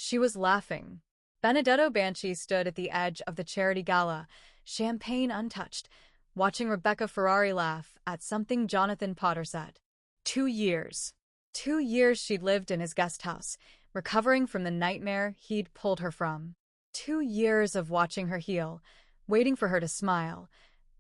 She was laughing. Benedetto Banchi stood at the edge of the charity gala, champagne untouched, watching Rebecca Ferrari laugh at something Jonathan Potter said. 2 years. 2 years she'd lived in his guest house, recovering from the nightmare he'd pulled her from. 2 years of watching her heal, waiting for her to smile,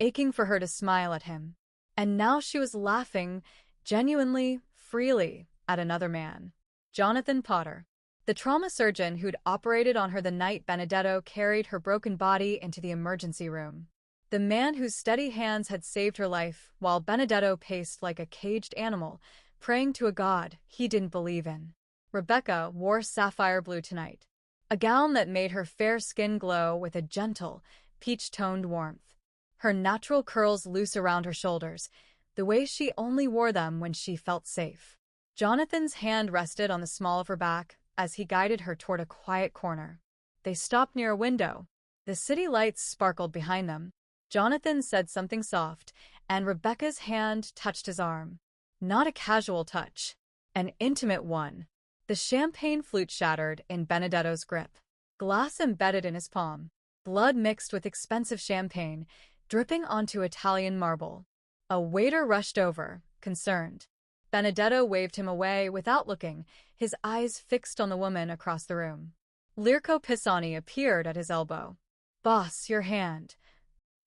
aching for her to smile at him. And now she was laughing, genuinely, freely, at another man. Jonathan Potter, the trauma surgeon who'd operated on her the night Benedetto carried her broken body into the emergency room. The man whose steady hands had saved her life while Benedetto paced like a caged animal, praying to a god he didn't believe in. Rebecca wore sapphire blue tonight, a gown that made her fair skin glow with a gentle, peach-toned warmth. Her natural curls loose around her shoulders, the way she only wore them when she felt safe. Jonathan's hand rested on the small of her back as he guided her toward a quiet corner. They stopped near a window. The city lights sparkled behind them. Jonathan said something soft, and Rebecca's hand touched his arm. Not a casual touch, an intimate one. The champagne flute shattered in Benedetto's grip. Glass embedded in his palm. Blood mixed with expensive champagne, dripping onto Italian marble. A waiter rushed over, concerned. Benedetto waved him away without looking, his eyes fixed on the woman across the room. Lirco Pisani appeared at his elbow. "Boss, your hand."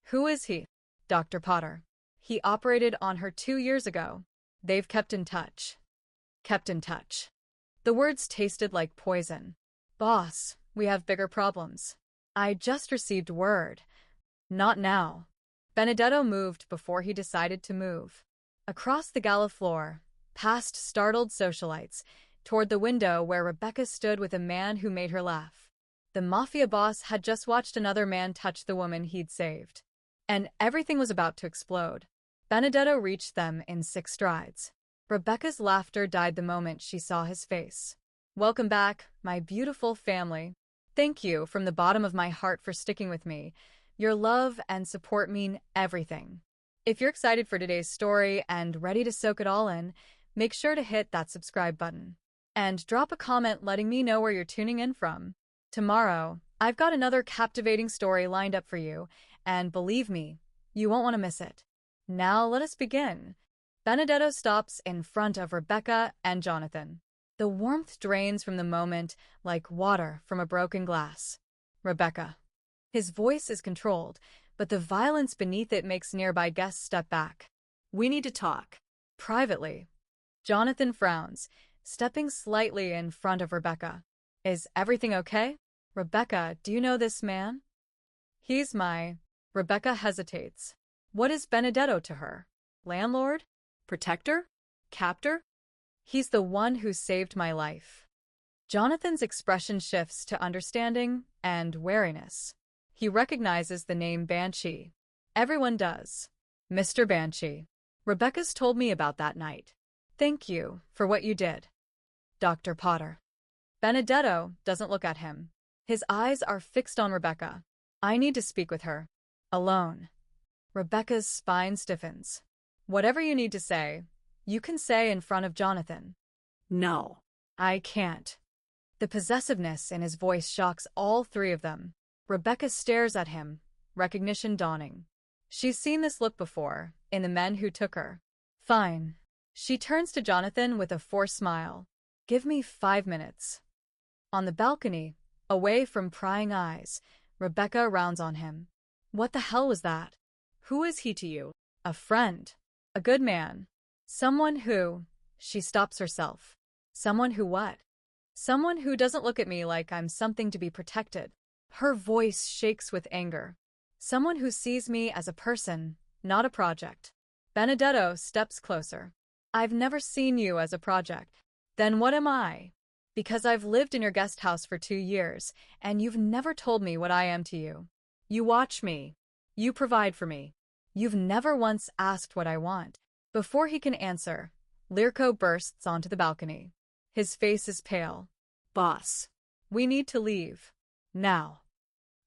"Who is he?" "Dr. Potter. He operated on her 2 years ago. They've kept in touch." Kept in touch. The words tasted like poison. "Boss, we have bigger problems. I just received word." "Not now." Benedetto moved before he decided to move. Across the gala floor, past startled socialites, toward the window where Rebecca stood with a man who made her laugh. The Mafia boss had just watched another man touch the woman he'd saved. And everything was about to explode. Benedetto reached them in 6 strides. Rebecca's laughter died the moment she saw his face. "Welcome back, my beautiful family. Thank you from the bottom of my heart for sticking with me. Your love and support mean everything." If you're excited for today's story and ready to soak it all in, make sure to hit that subscribe button. And drop a comment letting me know where you're tuning in from. Tomorrow, I've got another captivating story lined up for you, and believe me, you won't want to miss it. Now let us begin. Benedetto stops in front of Rebecca and Jonathan. The warmth drains from the moment like water from a broken glass. "Rebecca." His voice is controlled, but the violence beneath it makes nearby guests step back. "We need to talk. Privately." Jonathan frowns, stepping slightly in front of Rebecca. "Is everything okay?" "Rebecca, do you know this man?" "He's my..." Rebecca hesitates. What is Benedetto to her? Landlord? Protector? Captor? "He's the one who saved my life." Jonathan's expression shifts to understanding and wariness. He recognizes the name Banchi. Everyone does. "Mr. Banchi. Rebecca's told me about that night. Thank you for what you did." "Dr. Potter." Benedetto doesn't look at him. His eyes are fixed on Rebecca. "I need to speak with her. Alone." Rebecca's spine stiffens. "Whatever you need to say, you can say in front of Jonathan." "No." "I can't." The possessiveness in his voice shocks all 3 of them. Rebecca stares at him, recognition dawning. She's seen this look before, in the men who took her. "Fine." She turns to Jonathan with a forced smile. "Give me 5 minutes." On the balcony, away from prying eyes, Rebecca rounds on him. "What the hell was that?" "Who is he to you?" "A friend. A good man. Someone who..." She stops herself. "Someone who what?" "Someone who doesn't look at me like I'm something to be protected." Her voice shakes with anger. "Someone who sees me as a person, not a project." Benedetto steps closer. "I've never seen you as a project." "Then what am I?" "Because I've lived in your guest house for 2 years, and you've never told me what I am to you. You watch me. You provide for me. You've never once asked what I want." Before he can answer, Lirco bursts onto the balcony. His face is pale. "Boss, we need to leave. Now."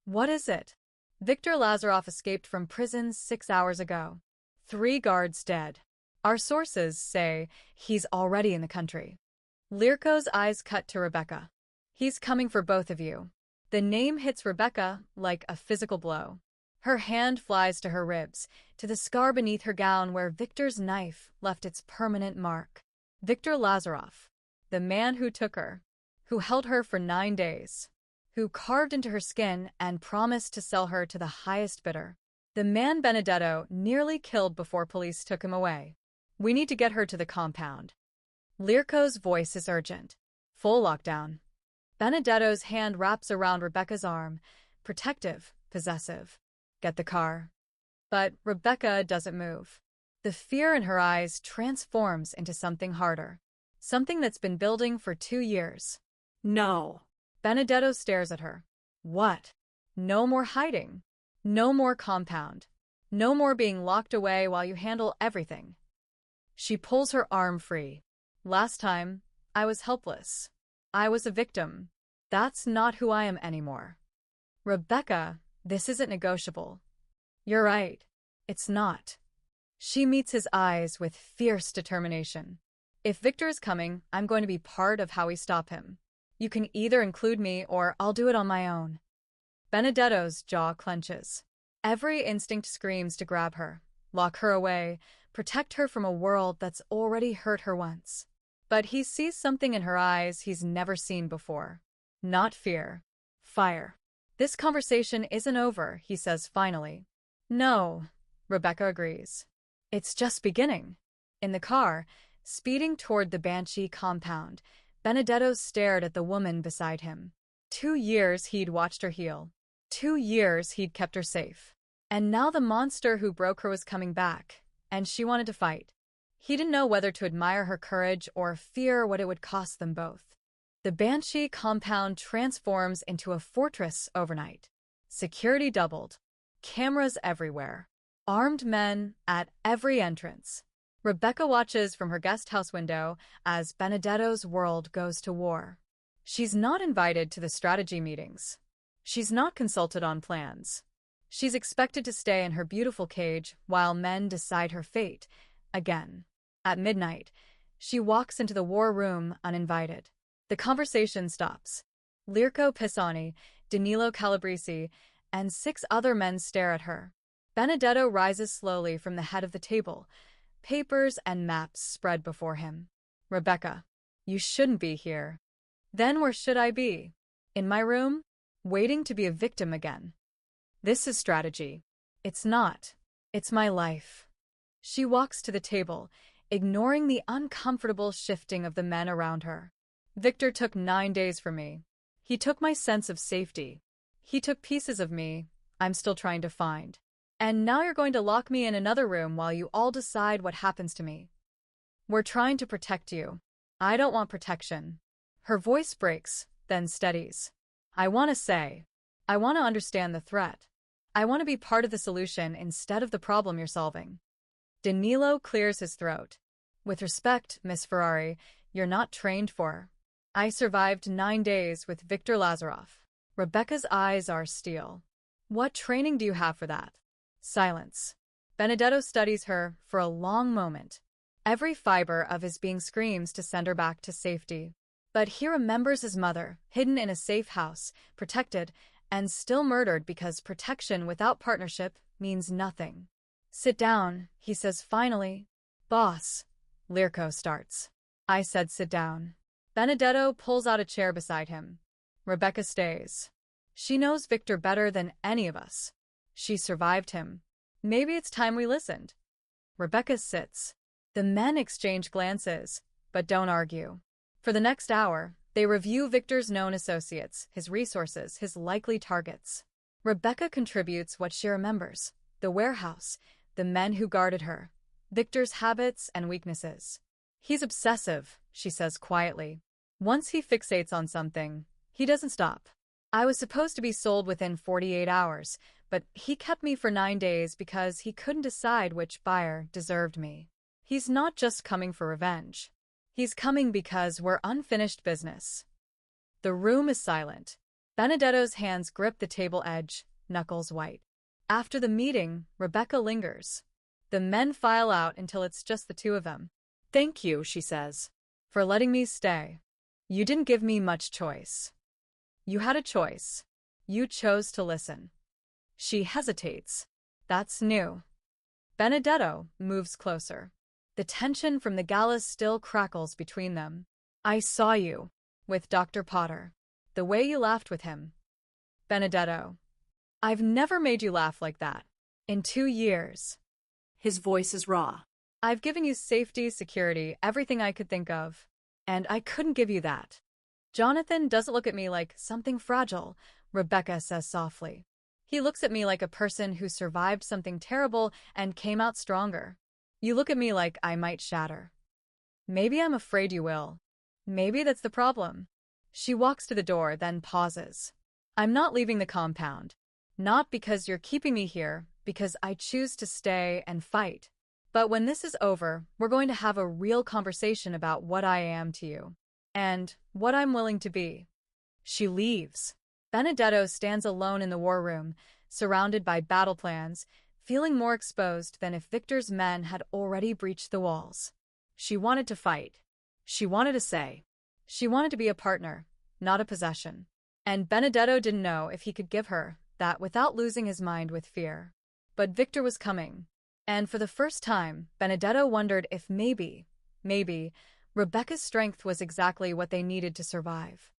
"What is it?" "Victor Lazaroff escaped from prison 6 hours ago. 3 guards dead. Our sources say he's already in the country." Lirco's eyes cut to Rebecca. He's coming for both of you. The name hits Rebecca like a physical blow. Her hand flies to her ribs, to the scar beneath her gown where Victor's knife left its permanent mark. Victor Lazaroff, the man who took her, who held her for 9 days, who carved into her skin and promised to sell her to the highest bidder. The man Benedetto nearly killed before police took him away. We need to get her to the compound. Lirco's voice is urgent. Full lockdown. Benedetto's hand wraps around Rebecca's arm, protective, possessive. Get the car. But Rebecca doesn't move. The fear in her eyes transforms into something harder. Something that's been building for 2 years. No. Benedetto stares at her. What? No more hiding. No more compound. No more being locked away while you handle everything. She pulls her arm free. Last time, I was helpless. I was a victim. That's not who I am anymore. Rebecca, this isn't negotiable. You're right. It's not. She meets his eyes with fierce determination. If Victor is coming, I'm going to be part of how we stop him. You can either include me or I'll do it on my own. Benedetto's jaw clenches. Every instinct screams to grab her, lock her away, protect her from a world that's already hurt her once. But he sees something in her eyes he's never seen before. Not fear. Fire. This conversation isn't over, he says finally. No, Rebecca agrees. It's just beginning. In the car, speeding toward the Banchi compound, Benedetto stared at the woman beside him. 2 years he'd watched her heal. 2 years he'd kept her safe. And now the monster who broke her was coming back, and she wanted to fight. He didn't know whether to admire her courage or fear what it would cost them both. The Banchi compound transforms into a fortress overnight. Security doubled. Cameras everywhere. Armed men at every entrance. Rebecca watches from her guest house window as Benedetto's world goes to war. She's not invited to the strategy meetings. She's not consulted on plans. She's expected to stay in her beautiful cage while men decide her fate, again. At midnight, she walks into the war room uninvited. The conversation stops. Lirco Pisani, Danilo Calabresi, and 6 other men stare at her. Benedetto rises slowly from the head of the table, papers and maps spread before him. Rebecca, you shouldn't be here. Then where should I be? In my room? Waiting to be a victim again. This is strategy. It's not. It's my life. She walks to the table, ignoring the uncomfortable shifting of the men around her. Victor took 9 days from me. He took my sense of safety. He took pieces of me I'm still trying to find. And now you're going to lock me in another room while you all decide what happens to me. We're trying to protect you. I don't want protection. Her voice breaks, then steadies. I want to understand the threat. I want to be part of the solution instead of the problem you're solving. Danilo clears his throat. With respect, Miss Ferrari, you're not trained for. I survived 9 days with Victor Lazaroff. Rebecca's eyes are steel. What training do you have for that? Silence. Benedetto studies her for a long moment. Every fiber of his being screams to send her back to safety. But he remembers his mother, hidden in a safe house, protected, and still murdered because protection without partnership means nothing. Sit down, he says finally. Boss. Lirco starts. I said sit down. Benedetto pulls out a chair beside him. Rebecca stays. She knows Victor better than any of us. She survived him. Maybe it's time we listened. Rebecca sits. The men exchange glances, but don't argue. For the next hour, they review Victor's known associates, his resources, his likely targets. Rebecca contributes what she remembers: the warehouse, the men who guarded her, Victor's habits and weaknesses. He's obsessive, she says quietly. Once he fixates on something, he doesn't stop. I was supposed to be sold within 48 hours, but he kept me for 9 days because he couldn't decide which buyer deserved me. He's not just coming for revenge. He's coming because we're unfinished business. The room is silent. Benedetto's hands grip the table edge, knuckles white. After the meeting, Rebecca lingers. The men file out until it's just the 2 of them. Thank you, she says, for letting me stay. You didn't give me much choice. You had a choice. You chose to listen. She hesitates. That's new. Benedetto moves closer. The tension from the gala still crackles between them. I saw you. With Dr. Potter. The way you laughed with him. Benedetto. I've never made you laugh like that. In 2 years. His voice is raw. I've given you safety, security, everything I could think of. And I couldn't give you that. Jonathan doesn't look at me like something fragile, Rebecca says softly. He looks at me like a person who survived something terrible and came out stronger. You look at me like I might shatter. Maybe I'm afraid you will. Maybe that's the problem. She walks to the door, then pauses. I'm not leaving the compound. Not because you're keeping me here, because I choose to stay and fight. But when this is over, we're going to have a real conversation about what I am to you. And what I'm willing to be. She leaves. Benedetto stands alone in the war room, surrounded by battle plans, feeling more exposed than if Victor's men had already breached the walls. She wanted to fight. She wanted to say. She wanted to be a partner, not a possession. And Benedetto didn't know if he could give her that without losing his mind with fear. But Victor was coming. And for the first time, Benedetto wondered if maybe, Rebecca's strength was exactly what they needed to survive.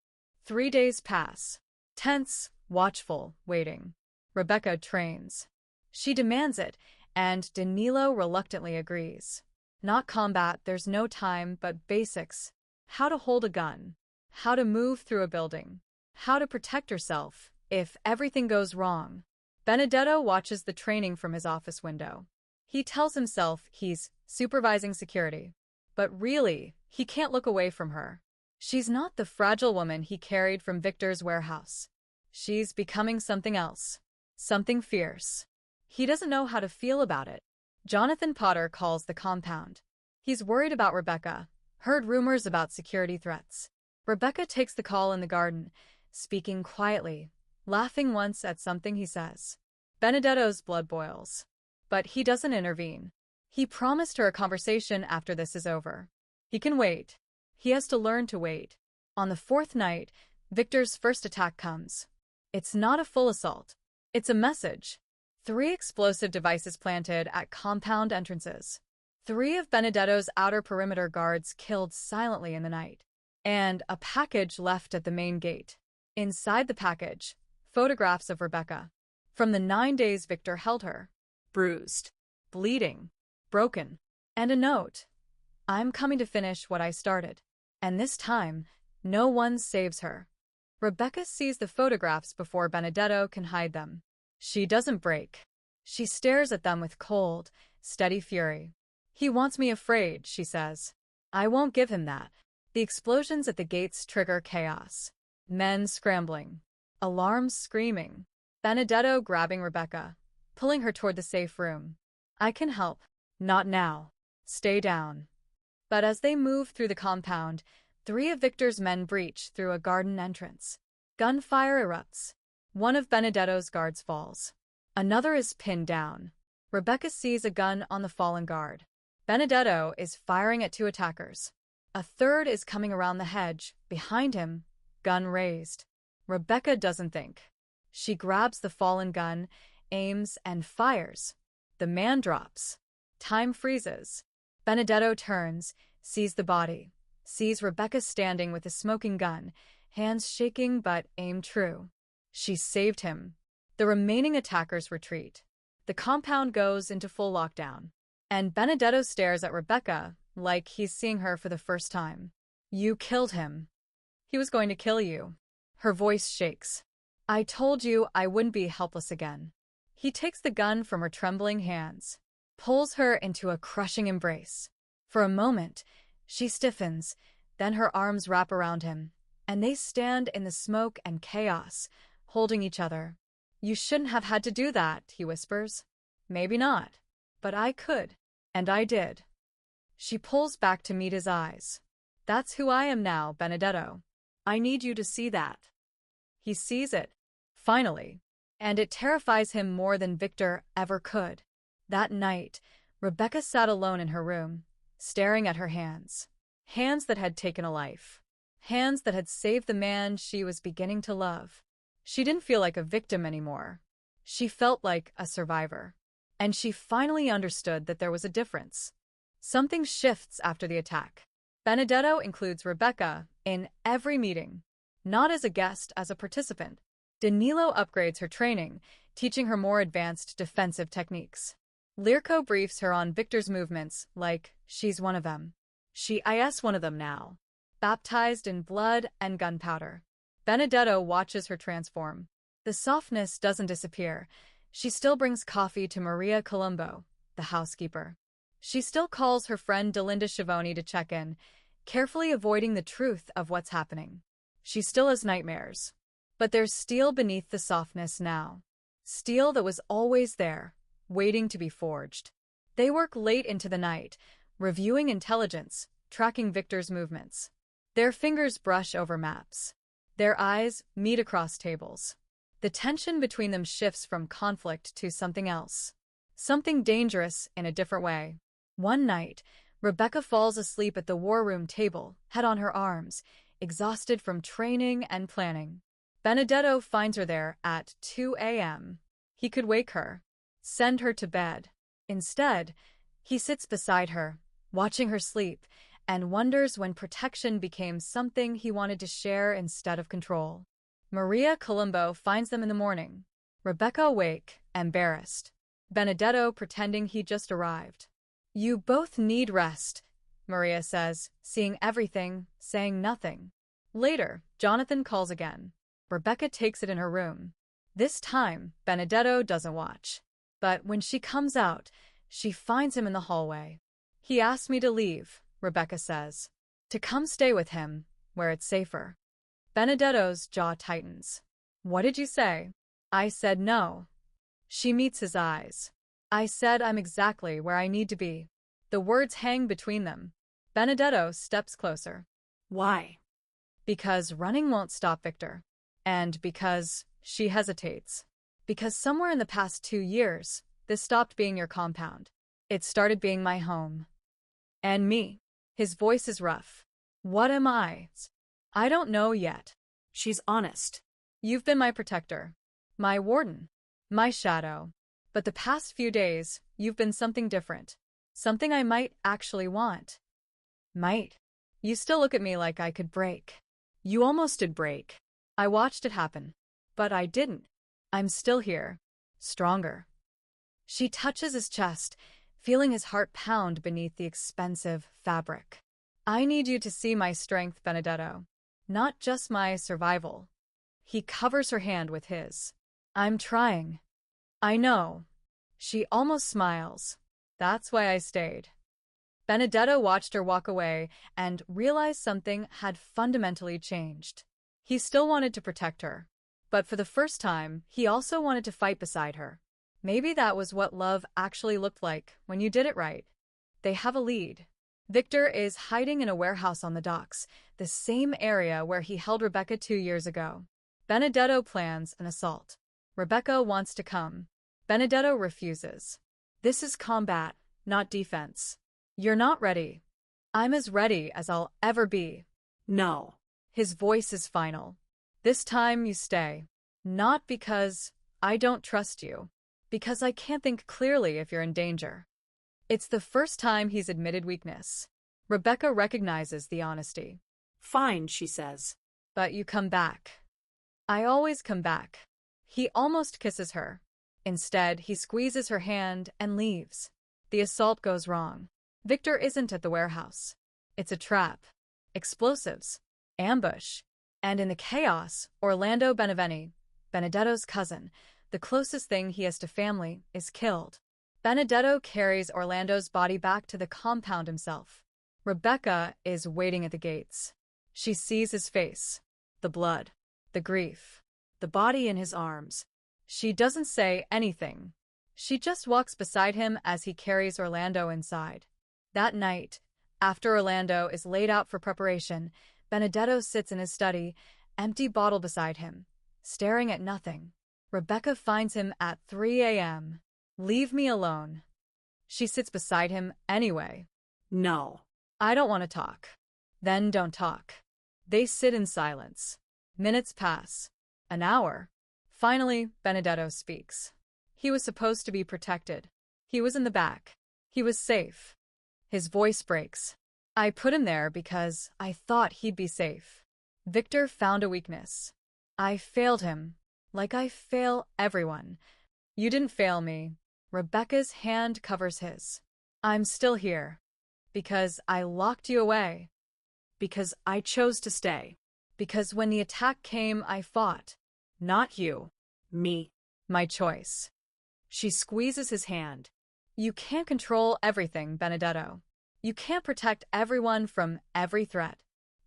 3 days pass. Tense, watchful, waiting. Rebecca trains. She demands it, and Danilo reluctantly agrees. Not combat, there's no time, but basics. How to hold a gun. How to move through a building. How to protect herself if everything goes wrong. Benedetto watches the training from his office window. He tells himself he's supervising security. But really, he can't look away from her. She's not the fragile woman he carried from Victor's warehouse. She's becoming something else. Something fierce. He doesn't know how to feel about it. Jonathan Potter calls the compound. He's worried about Rebecca, heard rumors about security threats. Rebecca takes the call in the garden, speaking quietly, laughing once at something he says. Benedetto's blood boils. But he doesn't intervene. He promised her a conversation after this is over. He can wait. He has to learn to wait. On the 4th night, Victor's first attack comes. It's not a full assault. It's a message. 3 explosive devices planted at compound entrances. 3 of Benedetto's outer perimeter guards killed silently in the night. And a package left at the main gate. Inside the package, photographs of Rebecca. From the 9 days Victor held her. Bruised. Bleeding. Broken. And a note. I'm coming to finish what I started. And this time, no one saves her. Rebecca sees the photographs before Benedetto can hide them. She doesn't break. She stares at them with cold, steady fury. He wants me afraid, she says. I won't give him that. The explosions at the gates trigger chaos. Men scrambling. Alarms screaming. Benedetto grabbing Rebecca, pulling her toward the safe room. I can help. Not now. Stay down. But as they move through the compound, 3 of Victor's men breach through a garden entrance. Gunfire erupts. One of Benedetto's guards falls. Another is pinned down. Rebecca sees a gun on the fallen guard. Benedetto is firing at 2 attackers. A third is coming around the hedge, behind him, gun raised. Rebecca doesn't think. She grabs the fallen gun, aims, and fires. The man drops. Time freezes. Benedetto turns, sees the body, sees Rebecca standing with a smoking gun, hands shaking but aim true. She saved him. The remaining attackers retreat. The compound goes into full lockdown. And Benedetto stares at Rebecca like he's seeing her for the first time. You killed him. He was going to kill you. Her voice shakes. I told you I wouldn't be helpless again. He takes the gun from her trembling hands, pulls her into a crushing embrace. For a moment, she stiffens, then her arms wrap around him, and they stand in the smoke and chaos, holding each other. You shouldn't have had to do that, he whispers. Maybe not, but I could, and I did. She pulls back to meet his eyes. That's who I am now, Benedetto. I need you to see that. He sees it, finally, and it terrifies him more than Victor ever could. That night, Rebecca sat alone in her room, staring at her hands. Hands that had taken a life. hands that had saved the man she was beginning to love. She didn't feel like a victim anymore. She felt like a survivor. And she finally understood that there was a difference. Something shifts after the attack. Benedetto includes Rebecca in every meeting, not as a guest, as a participant. Danilo upgrades her training, teaching her more advanced defensive techniques. Lirko briefs her on Victor's movements, like she's one of them. She is one of them now. Baptized in blood and gunpowder. Benedetto watches her transform. The softness doesn't disappear. She still brings coffee to Maria Colombo, the housekeeper. She still calls her friend Delinda Schiavone to check in, carefully avoiding the truth of what's happening. She still has nightmares. But there's steel beneath the softness now. Steel that was always there, waiting to be forged. They work late into the night, reviewing intelligence, tracking Victor's movements. Their fingers brush over maps. Their eyes meet across tables. The tension between them shifts from conflict to something else. Something dangerous in a different way. One night, Rebecca falls asleep at the war room table, head on her arms, exhausted from training and planning. Benedetto finds her there at 2 a.m. He could wake her, send her to bed. Instead, he sits beside her, watching her sleep, and wonders when protection became something he wanted to share instead of control. Maria Colombo finds them in the morning. Rebecca awake, embarrassed. Benedetto pretending he just arrived. "You both need rest," Maria says, seeing everything, saying nothing. Later, Jonathan calls again. Rebecca takes it in her room. This time, Benedetto doesn't watch. But when she comes out, she finds him in the hallway. "He asked me to leave," Rebecca says. "To come stay with him, where it's safer." Benedetto's jaw tightens. "What did you say?" "I said no." She meets his eyes. "I said I'm exactly where I need to be." The words hang between them. Benedetto steps closer. Why? Because running won't stop Victor. And because she hesitates. Because somewhere in the past 2 years, this stopped being your compound. It started being my home. And me. His voice is rough. What am I? I don't know yet. She's honest. You've been my protector. My warden. My shadow. But the past few days, you've been something different. Something I might actually want. Might. You still look at me like I could break. You almost did break. I watched it happen. But I didn't. I'm still here. Stronger. She touches his chest, feeling his heart pound beneath the expensive fabric. I need you to see my strength, Benedetto. Not just my survival. He covers her hand with his. I'm trying. I know. She almost smiles. That's why I stayed. Benedetto watched her walk away and realized something had fundamentally changed. He still wanted to protect her. But for the first time, he also wanted to fight beside her. Maybe that was what love actually looked like when you did it right. They have a lead. Victor is hiding in a warehouse on the docks, the same area where he held Rebecca 2 years ago. Benedetto plans an assault. Rebecca wants to come. Benedetto refuses. This is combat, not defense. You're not ready. I'm as ready as I'll ever be. No. His voice is final. This time you stay. Not because I don't trust you. Because I can't think clearly if you're in danger. It's the first time he's admitted weakness. Rebecca recognizes the honesty. Fine, she says. But you come back. I always come back. He almost kisses her. Instead, he squeezes her hand and leaves. The assault goes wrong. Victor isn't at the warehouse. It's a trap. Explosives. Ambush. And in the chaos, Orlando Beneveni, Benedetto's cousin, the closest thing he has to family, is killed. Benedetto carries Orlando's body back to the compound himself. Rebecca is waiting at the gates. She sees his face. The blood. The grief. The body in his arms. She doesn't say anything. She just walks beside him as he carries Orlando inside. That night, after Orlando is laid out for preparation, Benedetto sits in his study, empty bottle beside him, staring at nothing. Rebecca finds him at 3 a.m. Leave me alone. She sits beside him anyway. No. I don't want to talk. Then don't talk. They sit in silence. Minutes pass. An hour. Finally, Benedetto speaks. He was supposed to be protected. He was in the back. He was safe. His voice breaks. I put him there because I thought he'd be safe. Victor found a weakness. I failed him, like I fail everyone. You didn't fail me. Rebecca's hand covers his. I'm still here. Because I locked you away. Because I chose to stay. Because when the attack came, I fought. Not you. Me. My choice. She squeezes his hand. You can't control everything, Benedetto. You can't protect everyone from every threat.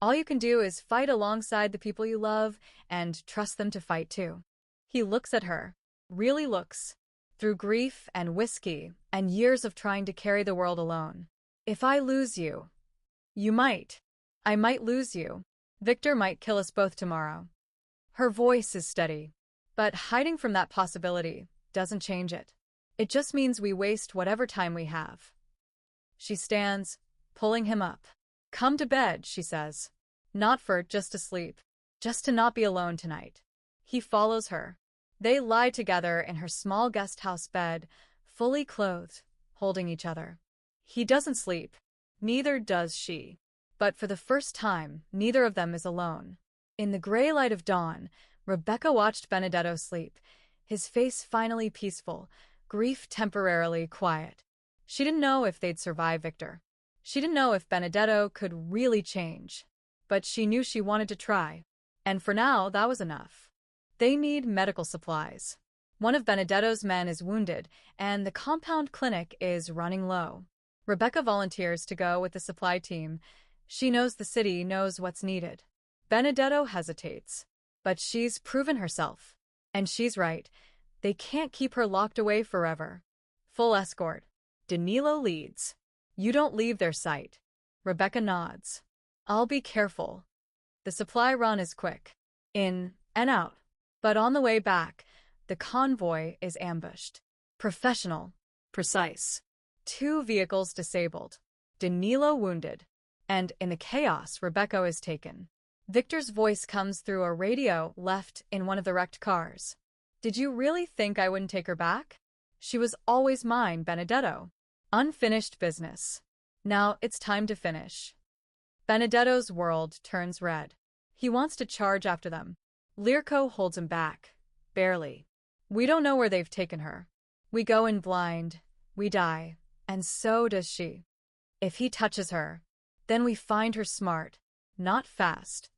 All you can do is fight alongside the people you love and trust them to fight too. He looks at her. Really looks. Through grief and whiskey and years of trying to carry the world alone. If I lose you, you might. I might lose you. Victor might kill us both tomorrow. Her voice is steady, but hiding from that possibility doesn't change it. It just means we waste whatever time we have. She stands, pulling him up. Come to bed, she says. Not for just to sleep, just to not be alone tonight. He follows her. They lie together in her small guest house bed, fully clothed, holding each other. He doesn't sleep. Neither does she. But for the first time, neither of them is alone. In the gray light of dawn, Rebecca watched Benedetto sleep, his face finally peaceful, grief temporarily quiet. She didn't know if they'd survive Victor. She didn't know if Benedetto could really change. But she knew she wanted to try. And for now, that was enough. They need medical supplies. One of Benedetto's men is wounded, and the compound clinic is running low. Rebecca volunteers to go with the supply team. She knows the city knows what's needed. Benedetto hesitates. But she's proven herself. And she's right. They can't keep her locked away forever. Full escort. Danilo leads. You don't leave their sight. Rebecca nods. I'll be careful. The supply run is quick. In and out. But on the way back, the convoy is ambushed. Professional. Precise. 2 vehicles disabled. Danilo wounded. And in the chaos, Rebecca is taken. Victor's voice comes through a radio left in one of the wrecked cars. Did you really think I wouldn't take her back? She was always mine, Benedetto. Unfinished business. Now it's time to finish. Benedetto's world turns red. He wants to charge after them. Lirko holds him back. Barely. We don't know where they've taken her. We go in blind. We die. And so does she. If he touches her, then we find her smart, not fast.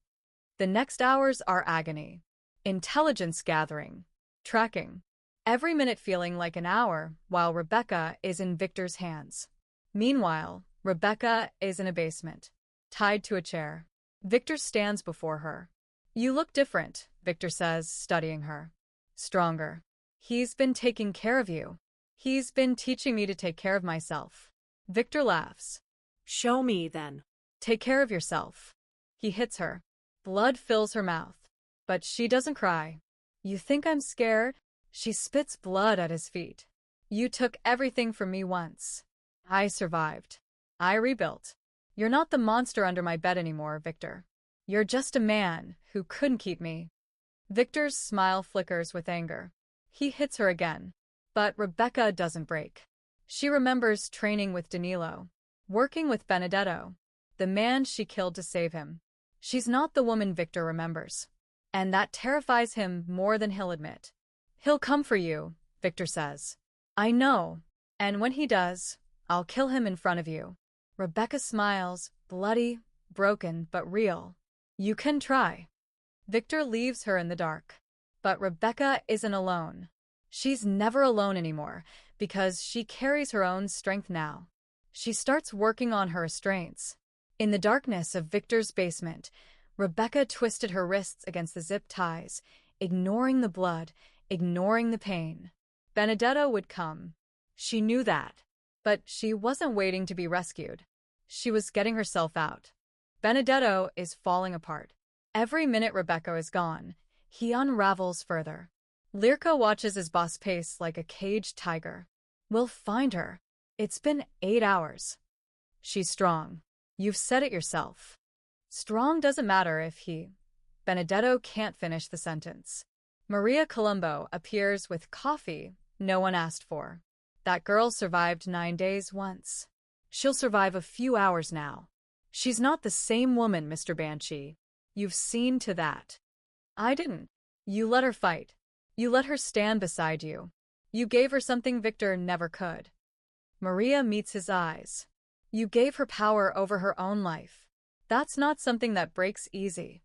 The next hours are agony. Intelligence gathering. Tracking. Every minute feeling like an hour while Rebecca is in Victor's hands. Meanwhile, Rebecca is in a basement, tied to a chair. Victor stands before her. You look different, Victor says, studying her. Stronger. He's been taking care of you. He's been teaching me to take care of myself. Victor laughs. Show me, then. Take care of yourself. He hits her. Blood fills her mouth. But she doesn't cry. You think I'm scared? She spits blood at his feet. You took everything from me once. I survived. I rebuilt. You're not the monster under my bed anymore, Victor. You're just a man who couldn't keep me. Victor's smile flickers with anger. He hits her again. But Rebecca doesn't break. She remembers training with Danilo, working with Benedetto, the man she killed to save him. She's not the woman Victor remembers. And that terrifies him more than he'll admit. He'll come for you, Victor says. I know. And when he does, I'll kill him in front of you. Rebecca smiles, bloody, broken, but real. You can try. Victor leaves her in the dark. But Rebecca isn't alone. She's never alone anymore, because she carries her own strength now. She starts working on her restraints. In the darkness of Victor's basement, Rebecca twisted her wrists against the zip ties, ignoring the blood, ignoring the pain. Benedetto would come. She knew that. But she wasn't waiting to be rescued. She was getting herself out. Benedetto is falling apart. Every minute Rebecca is gone, he unravels further. Lirko watches his boss pace like a caged tiger. We'll find her. It's been 8 hours. She's strong. You've said it yourself. Strong doesn't matter if he. Benedetto can't finish the sentence. Maria Colombo appears with coffee no one asked for. That girl survived 9 days once. She'll survive a few hours now. She's not the same woman, Mr. Banchi. You've seen to that. I didn't. You let her fight. You let her stand beside you. You gave her something Victor never could. Maria meets his eyes. You gave her power over her own life. That's not something that breaks easy.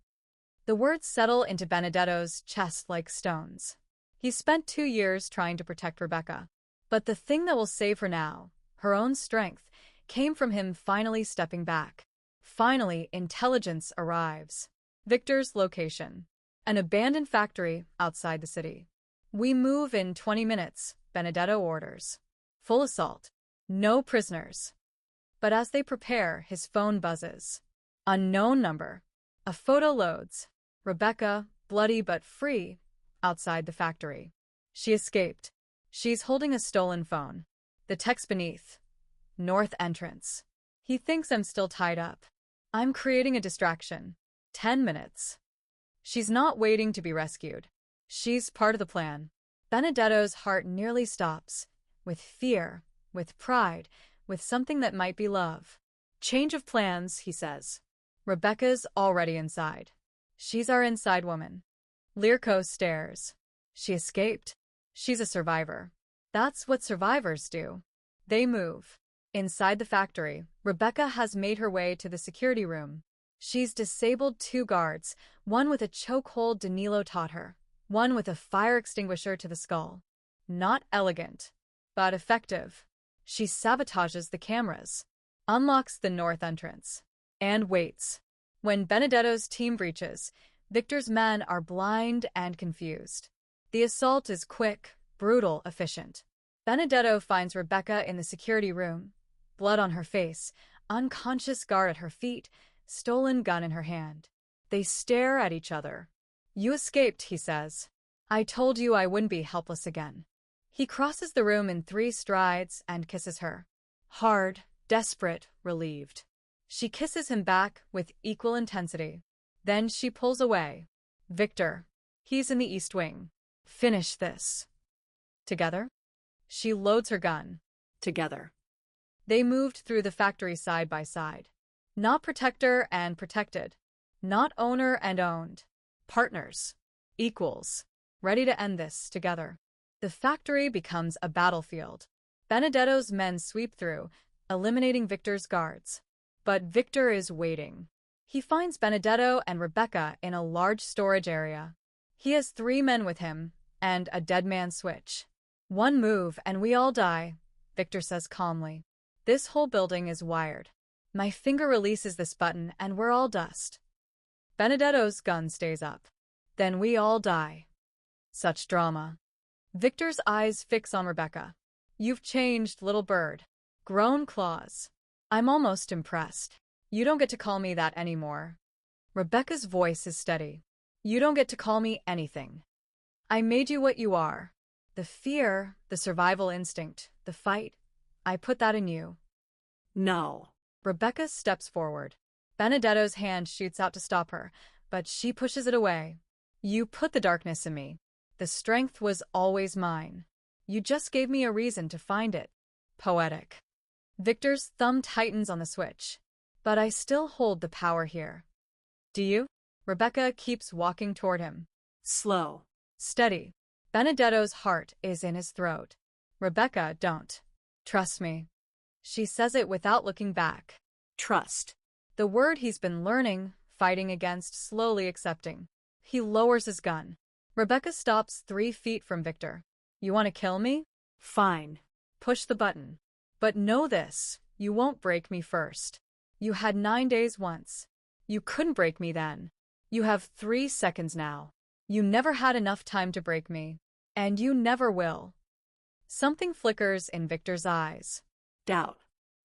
The words settle into Benedetto's chest like stones. He spent 2 years trying to protect Rebecca. But the thing that will save her now, her own strength, came from him finally stepping back. Finally, intelligence arrives. Victor's location. An abandoned factory outside the city. We move in 20 minutes, Benedetto orders. Full assault. No prisoners. But as they prepare, his phone buzzes. Unknown number. A photo loads. Rebecca, bloody but free, outside the factory. She escaped. She's holding a stolen phone. The text beneath. North entrance. He thinks I'm still tied up. I'm creating a distraction. 10 minutes. She's not waiting to be rescued. She's part of the plan. Benedetto's heart nearly stops. With fear, with pride, with something that might be love. Change of plans, he says. Rebecca's already inside. She's our inside woman. Lirko stares. She escaped. She's a survivor. That's what survivors do. They move. Inside the factory, Rebecca has made her way to the security room. She's disabled 2 guards, one with a chokehold Danilo taught her, one with a fire extinguisher to the skull. Not elegant, but effective. She sabotages the cameras, unlocks the north entrance, and waits. When Benedetto's team breaches, Victor's men are blind and confused. The assault is quick, brutal, efficient. Benedetto finds Rebecca in the security room, blood on her face, unconscious guard at her feet, stolen gun in her hand. They stare at each other. You escaped, he says. I told you I wouldn't be helpless again. He crosses the room in 3 strides and kisses her. Hard, desperate, relieved. She kisses him back with equal intensity. Then she pulls away. Victor. He's in the East Wing. Finish this. Together? She loads her gun. Together. They moved through the factory side by side. Not protector and protected. Not owner and owned. Partners. Equals. Ready to end this together. The factory becomes a battlefield. Benedetto's men sweep through, eliminating Victor's guards. But Victor is waiting. He finds Benedetto and Rebecca in a large storage area. He has 3 men with him, and a dead man switch. One move and we all die, Victor says calmly. This whole building is wired. My finger releases this button and we're all dust. Benedetto's gun stays up. Then we all die. Such drama. Victor's eyes fix on Rebecca. You've changed, little bird. Grown claws. I'm almost impressed. You don't get to call me that anymore. Rebecca's voice is steady. You don't get to call me anything. I made you what you are. The fear, the survival instinct, the fight. I put that in you. No. Rebecca steps forward. Benedetto's hand shoots out to stop her, but she pushes it away. You put the darkness in me. The strength was always mine. You just gave me a reason to find it. Poetic. Victor's thumb tightens on the switch. But I still hold the power here. Do you? Rebecca keeps walking toward him. Slow. Steady. Benedetto's heart is in his throat. Rebecca, don't. Trust me. She says it without looking back. Trust. The word he's been learning, fighting against, slowly accepting. He lowers his gun. Rebecca stops 3 feet from Victor. You want to kill me? Fine. Push the button. But know this, you won't break me first. You had 9 days once. You couldn't break me then. You have 3 seconds now. You never had enough time to break me. And you never will. Something flickers in Victor's eyes. Doubt.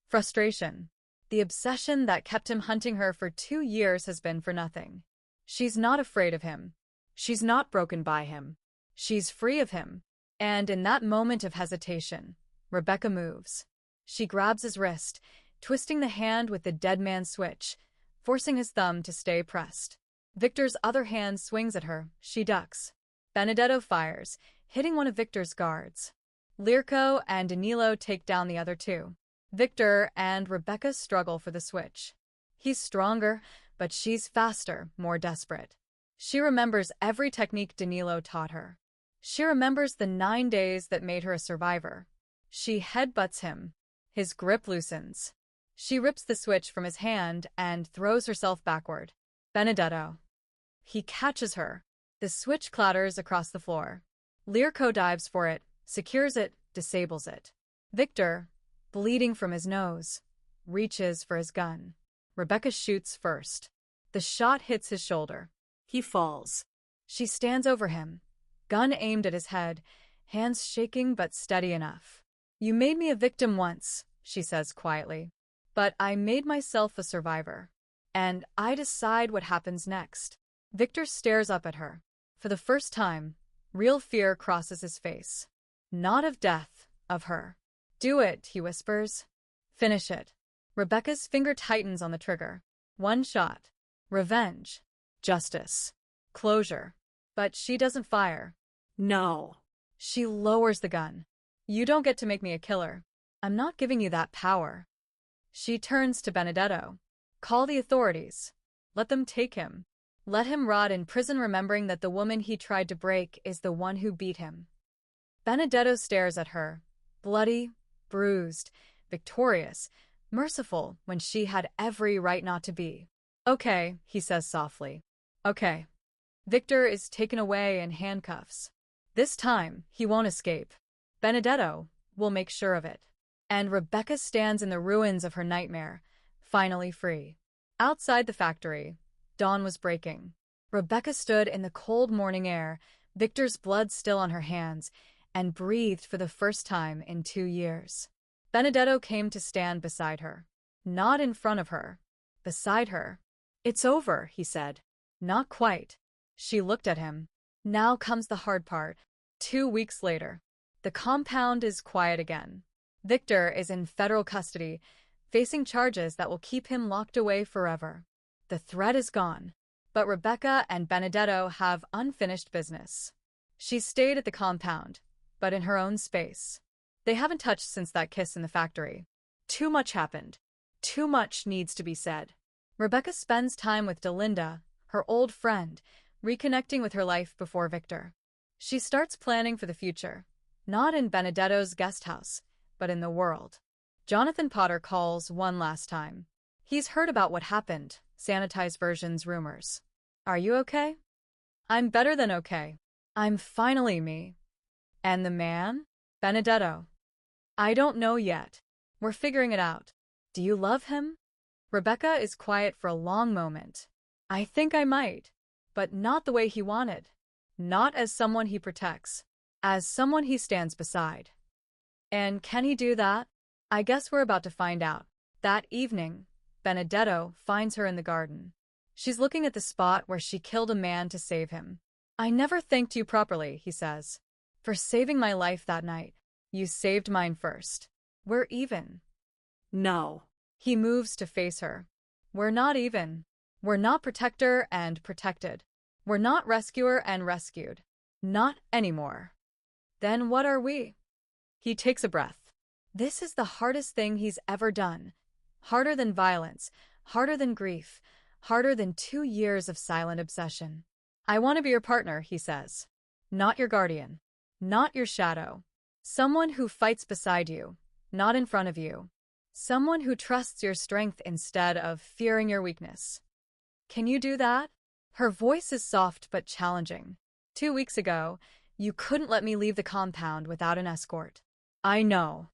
Frustration. The obsession that kept him hunting her for 2 years has been for nothing. She's not afraid of him. She's not broken by him. She's free of him. And in that moment of hesitation, Rebecca moves. She grabs his wrist, twisting the hand with the dead man's switch, forcing his thumb to stay pressed. Victor's other hand swings at her. She ducks. Benedetto fires, hitting one of Victor's guards. Lirco and Danilo take down the other two. Victor and Rebecca struggle for the switch. He's stronger, but she's faster, more desperate. She remembers every technique Danilo taught her. She remembers the 9 days that made her a survivor. She headbutts him. His grip loosens. She rips the switch from his hand and throws herself backward. Benedetto. He catches her. The switch clatters across the floor. Lirco dives for it, secures it, disables it. Victor, bleeding from his nose, reaches for his gun. Rebecca shoots first. The shot hits his shoulder. He falls. She stands over him, gun aimed at his head, hands shaking but steady enough. "You made me a victim once," she says quietly. "But I made myself a survivor. And I decide what happens next." Victor stares up at her. For the first time, real fear crosses his face. Not of death, of her. "Do it," he whispers. "Finish it." Rebecca's finger tightens on the trigger. One shot. Revenge. Justice. Closure. But she doesn't fire. No. She lowers the gun. "You don't get to make me a killer. I'm not giving you that power." She turns to Benedetto. "Call the authorities. Let them take him. Let him rot in prison remembering that the woman he tried to break is the one who beat him." Benedetto stares at her, bloody, bruised, victorious, merciful when she had every right not to be. "Okay," he says softly. "Okay." Victor is taken away in handcuffs. This time, he won't escape. Benedetto will make sure of it. And Rebecca stands in the ruins of her nightmare, finally free. Outside the factory, dawn was breaking. Rebecca stood in the cold morning air, Victor's blood still on her hands, and breathed for the first time in 2 years. Benedetto came to stand beside her. Not in front of her. Beside her. "It's over," he said. "Not quite." She looked at him. Now comes the hard part. 2 weeks later. The compound is quiet again. Victor is in federal custody, facing charges that will keep him locked away forever. The threat is gone. But Rebecca and Benedetto have unfinished business. She stayed at the compound, but in her own space. They haven't touched since that kiss in the factory. Too much happened. Too much needs to be said. Rebecca spends time with Delinda, her old friend, reconnecting with her life before Victor. She starts planning for the future, not in Benedetto's guest house, but in the world. Jonathan Potter calls one last time. He's heard about what happened, sanitized versions rumors. "Are you okay?" "I'm better than okay. I'm finally me." "And the man?" "Benedetto." "I don't know yet. We're figuring it out." "Do you love him?" Rebecca is quiet for a long moment. "I think I might. But not the way he wanted. Not as someone he protects. As someone he stands beside." "And can he do that?" "I guess we're about to find out." That evening, Benedetto finds her in the garden. She's looking at the spot where she killed a man to save him. "I never thanked you properly," he says, "for saving my life that night. You saved mine first. We're even." No. He moves to face her. "We're not even. We're not protector and protected. We're not rescuer and rescued. Not anymore." "Then what are we?" He takes a breath. This is the hardest thing he's ever done. Harder than violence, harder than grief, harder than 2 years of silent obsession. "I want to be your partner," he says. "Not your guardian. Not your shadow. Someone who fights beside you, not in front of you. Someone who trusts your strength instead of fearing your weakness." "Can you do that?" Her voice is soft but challenging. 2 weeks ago, you couldn't let me leave the compound without an escort. "I know.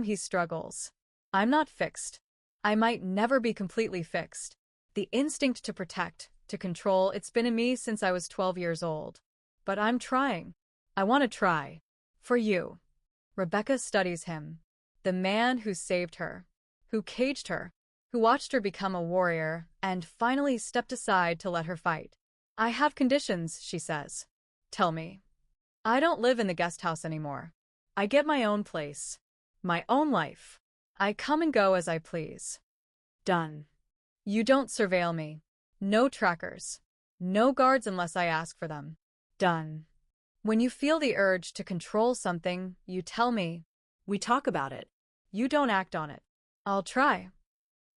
He struggles. I'm not fixed. I might never be completely fixed. The instinct to protect, to control, it's been in me since I was 12 years old. But I'm trying. I want to try. For you." Rebecca studies him. The man who saved her, who caged her, who watched her become a warrior, and finally stepped aside to let her fight. "I have conditions," she says. "Tell me." "I don't live in the guest house anymore. I get my own place. My own life. I come and go as I please." Done. You don't surveil me. No trackers. No guards unless I ask for them. Done. When you feel the urge to control something, you tell me. We talk about it. You don't act on it. I'll try.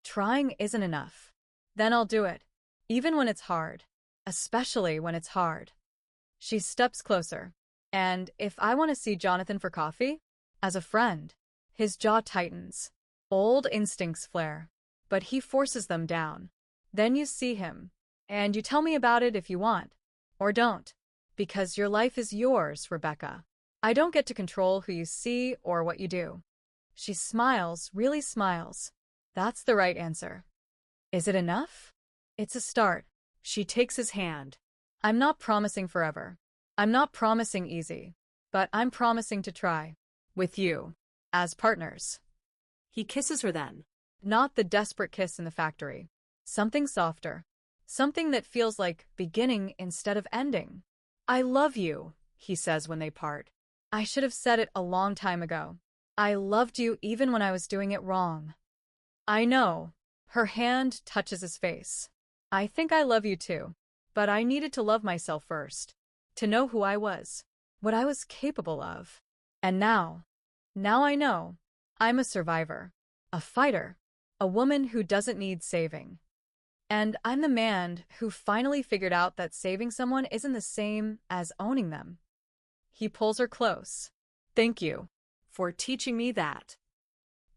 Trying isn't enough. Then I'll do it. Even when it's hard. Especially when it's hard. She steps closer. And if I want to see Jonathan for coffee? As a friend. His jaw tightens. Old instincts flare. But he forces them down. Then you see him. And you tell me about it if you want. Or don't. Because your life is yours, Rebecca. I don't get to control who you see or what you do. She smiles, really smiles. That's the right answer. Is it enough? It's a start. She takes his hand. I'm not promising forever. I'm not promising easy. But I'm promising to try. With you. As partners. He kisses her then. Not the desperate kiss in the factory. Something softer. Something that feels like beginning instead of ending. I love you, he says when they part. I should have said it a long time ago. I loved you even when I was doing it wrong. I know. Her hand touches his face. I think I love you too. But I needed to love myself first. To know who I was. What I was capable of. And now I know. I'm a survivor. A fighter. A woman who doesn't need saving. And I'm the man who finally figured out that saving someone isn't the same as owning them. He pulls her close. Thank you. For teaching me that.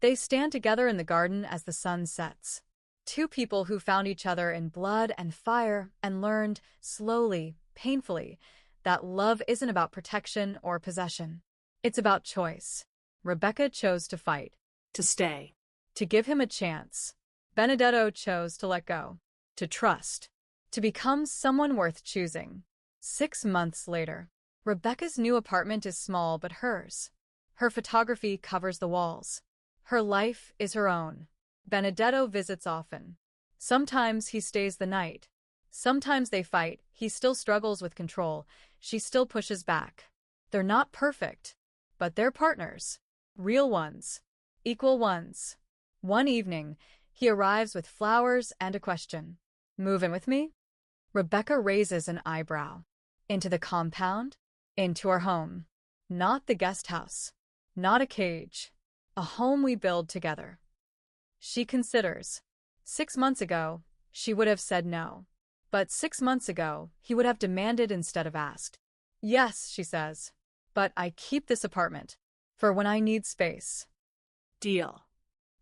They stand together in the garden as the sun sets. Two people who found each other in blood and fire and learned, slowly, painfully, that love isn't about protection or possession. It's about choice. Rebecca chose to fight. To stay. To give him a chance. Benedetto chose to let go. To trust. To become someone worth choosing. 6 months later. Rebecca's new apartment is small but hers. Her photography covers the walls. Her life is her own. Benedetto visits often. Sometimes he stays the night. Sometimes they fight. He still struggles with control. She still pushes back. They're not perfect. But they're partners. Real ones. Equal ones. One evening, he arrives with flowers and a question. Move in with me? Rebecca raises an eyebrow. Into the compound? Into our home. Not the guest house. Not a cage. A home we build together. She considers. 6 months ago, she would have said no. But 6 months ago, he would have demanded instead of asked. Yes, she says. But I keep this apartment. For when I need space. Deal.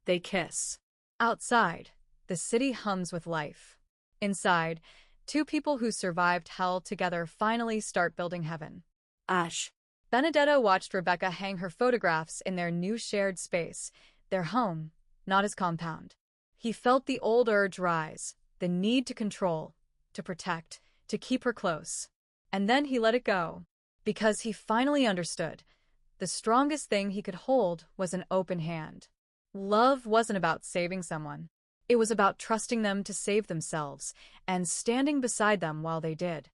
They kiss. Outside, the city hums with life. Inside, two people who survived hell together finally start building heaven. Ash. Benedetto watched Rebecca hang her photographs in their new shared space, their home, not his compound. He felt the old urge rise, the need to control, to protect, to keep her close. And then he let it go, because he finally understood. The strongest thing he could hold was an open hand. Love wasn't about saving someone. It was about trusting them to save themselves and standing beside them while they did.